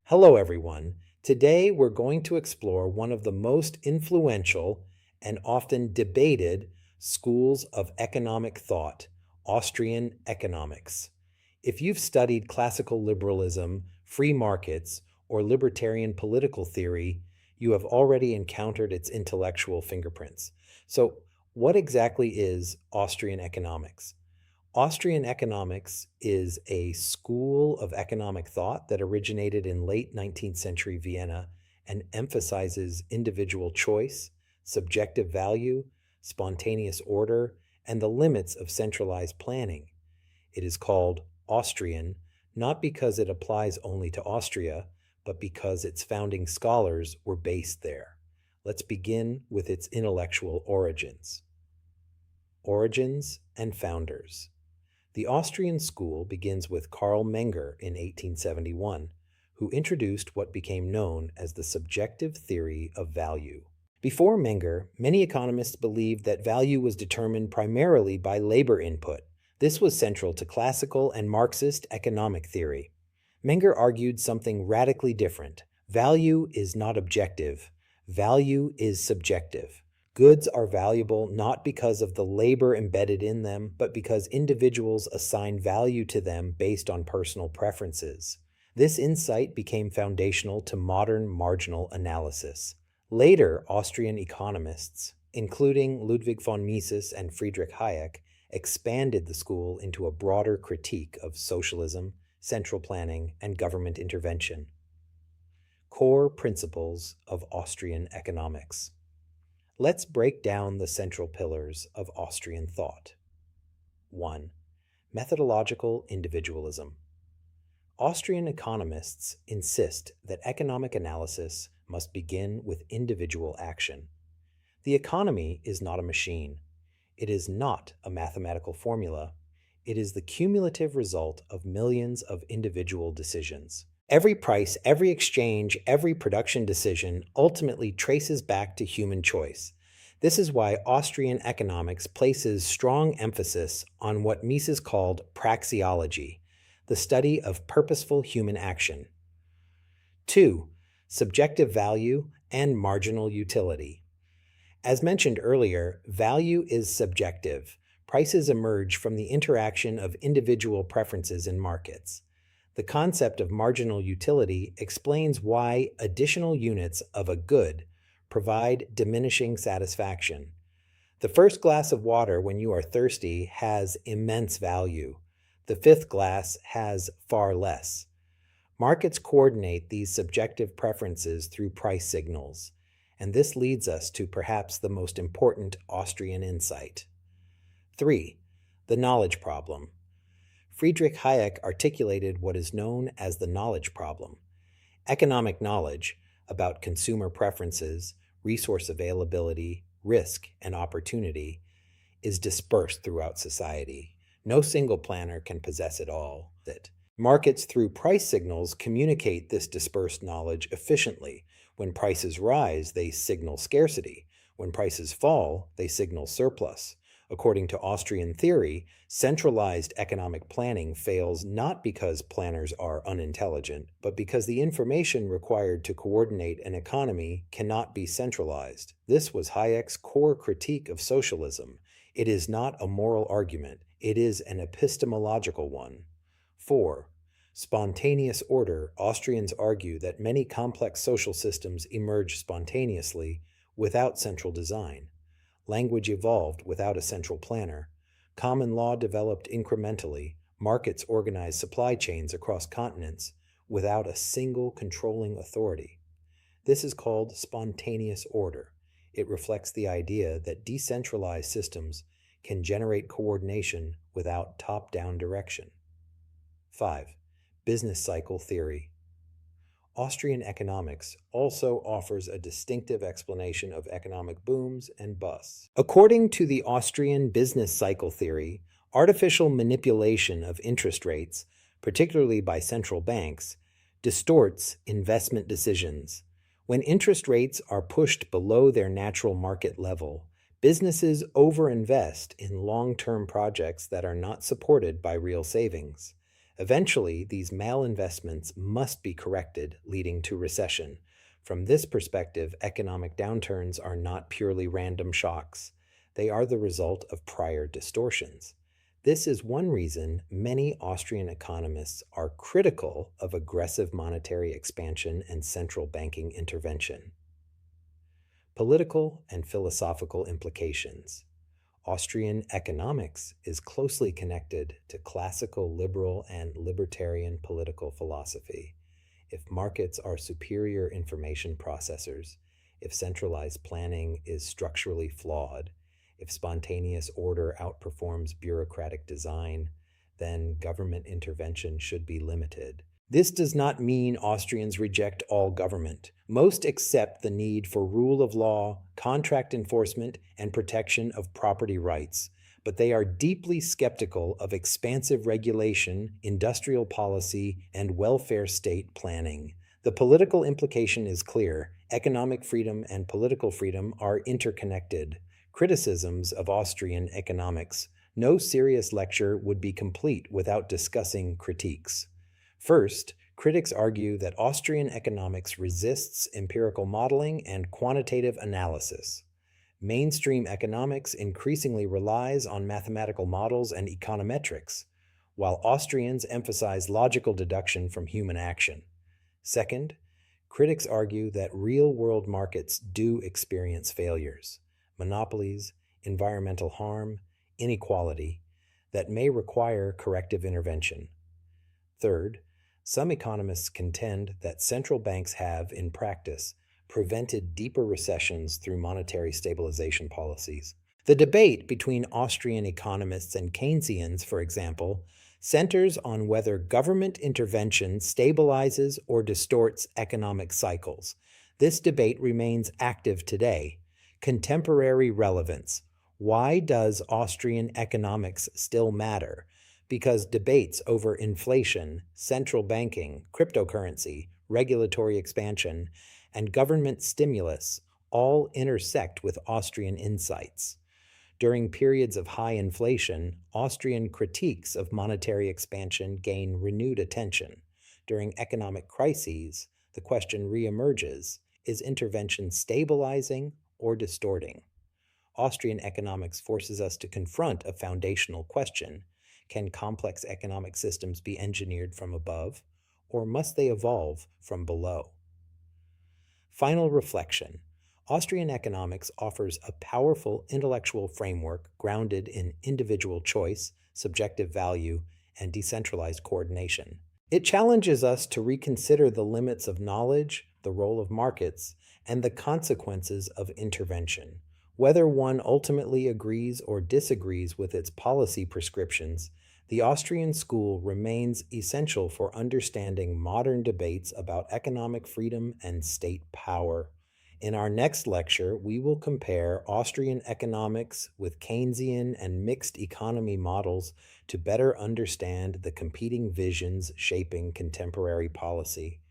Hello, everyone. Today we're going to explore one of the most influential and often debated schools of economic thought, Austrian economics. If you've studied classical liberalism, free markets, or libertarian political theory, you have already encountered its intellectual fingerprints. So, what exactly is Austrian economics? Austrian economics is a school of economic thought that originated in late 19th century Vienna and emphasizes individual choice, subjective value, spontaneous order, and the limits of centralized planning. It is called Austrian not because it applies only to Austria, but because its founding scholars were based there. Let's begin with its intellectual origins. Origins and founders. The Austrian school begins with Carl Menger in 1871, who introduced what became known as the subjective theory of value. Before Menger, many economists believed that value was determined primarily by labor input. This was central to classical and Marxist economic theory. Menger argued something radically different. Value is not objective. Value is subjective. Goods are valuable not because of the labor embedded in them, but because individuals assign value to them based on personal preferences. This insight became foundational to modern marginal analysis. Later, Austrian economists, including Ludwig von Mises and Friedrich Hayek, expanded the school into a broader critique of socialism, central planning, and government intervention. Core principles of Austrian economics. Let's break down the central pillars of Austrian thought. 1. Methodological individualism. Austrian economists insist that economic analysis must begin with individual action. The economy is not a machine. It is not a mathematical formula. It is the cumulative result of millions of individual decisions. Every price, every exchange, every production decision ultimately traces back to human choice. This is why Austrian economics places strong emphasis on what Mises called praxeology, the study of purposeful human action. 2. Subjective value and marginal utility. As mentioned earlier, value is subjective. Prices emerge from the interaction of individual preferences in markets. The concept of marginal utility explains why additional units of a good provide diminishing satisfaction. The first glass of water when you are thirsty has immense value. The fifth glass has far less. Markets coordinate these subjective preferences through price signals, and this leads us to perhaps the most important Austrian insight. 3. The knowledge problem. Friedrich Hayek articulated what is known as the knowledge problem. Economic knowledge about consumer preferences, resource availability, risk, and opportunity is dispersed throughout society. No single planner can possess it all. Markets through price signals communicate this dispersed knowledge efficiently. When prices rise, they signal scarcity. When prices fall, they signal surplus. According to Austrian theory, centralized economic planning fails not because planners are unintelligent, but because the information required to coordinate an economy cannot be centralized. This was Hayek's core critique of socialism. It is not a moral argument, it is an epistemological one. 4. Spontaneous order. Austrians argue that many complex social systems emerge spontaneously without central design. Language evolved without a central planner. Common law developed incrementally. Markets organized supply chains across continents without a single controlling authority. This is called spontaneous order. It reflects the idea that decentralized systems can generate coordination without top-down direction. 5. Business cycle theory. Austrian economics also offers a distinctive explanation of economic booms and busts. According to the Austrian business cycle theory, artificial manipulation of interest rates, particularly by central banks, distorts investment decisions. When interest rates are pushed below their natural market level, businesses overinvest in long-term projects that are not supported by real savings. Eventually, these malinvestments must be corrected, leading to recession. From this perspective, economic downturns are not purely random shocks. They are the result of prior distortions. This is one reason many Austrian economists are critical of aggressive monetary expansion and central banking intervention. Political and philosophical implications. Austrian economics is closely connected to classical liberal and libertarian political philosophy. If markets are superior information processors, if centralized planning is structurally flawed, if spontaneous order outperforms bureaucratic design, then government intervention should be limited. This does not mean Austrians reject all government. Most accept the need for rule of law, contract enforcement, and protection of property rights, but they are deeply skeptical of expansive regulation, industrial policy, and welfare state planning. The political implication is clear. Economic freedom and political freedom are interconnected. Criticisms of Austrian economics. No serious lecture would be complete without discussing critiques. First, critics argue that Austrian economics resists empirical modeling and quantitative analysis. Mainstream economics increasingly relies on mathematical models and econometrics, while Austrians emphasize logical deduction from human action. Second, critics argue that real-world markets do experience failures, monopolies, environmental harm, inequality, that may require corrective intervention. Third, some economists contend that central banks have, in practice, prevented deeper recessions through monetary stabilization policies. The debate between Austrian economists and Keynesians, for example, centers on whether government intervention stabilizes or distorts economic cycles. This debate remains active today. Contemporary relevance. Why does Austrian economics still matter? Because debates over inflation, central banking, cryptocurrency, regulatory expansion, and government stimulus all intersect with Austrian insights. During periods of high inflation, Austrian critiques of monetary expansion gain renewed attention. During economic crises, the question reemerges, is intervention stabilizing or distorting? Austrian economics forces us to confront a foundational question. Can complex economic systems be engineered from above, or must they evolve from below? Final reflection. Austrian economics offers a powerful intellectual framework grounded in individual choice, subjective value, and decentralized coordination. It challenges us to reconsider the limits of knowledge, the role of markets, and the consequences of intervention. Whether one ultimately agrees or disagrees with its policy prescriptions, the Austrian school remains essential for understanding modern debates about economic freedom and state power. In our next lecture, we will compare Austrian economics with Keynesian and mixed economy models to better understand the competing visions shaping contemporary policy.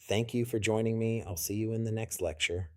Thank you for joining me. I'll see you in the next lecture.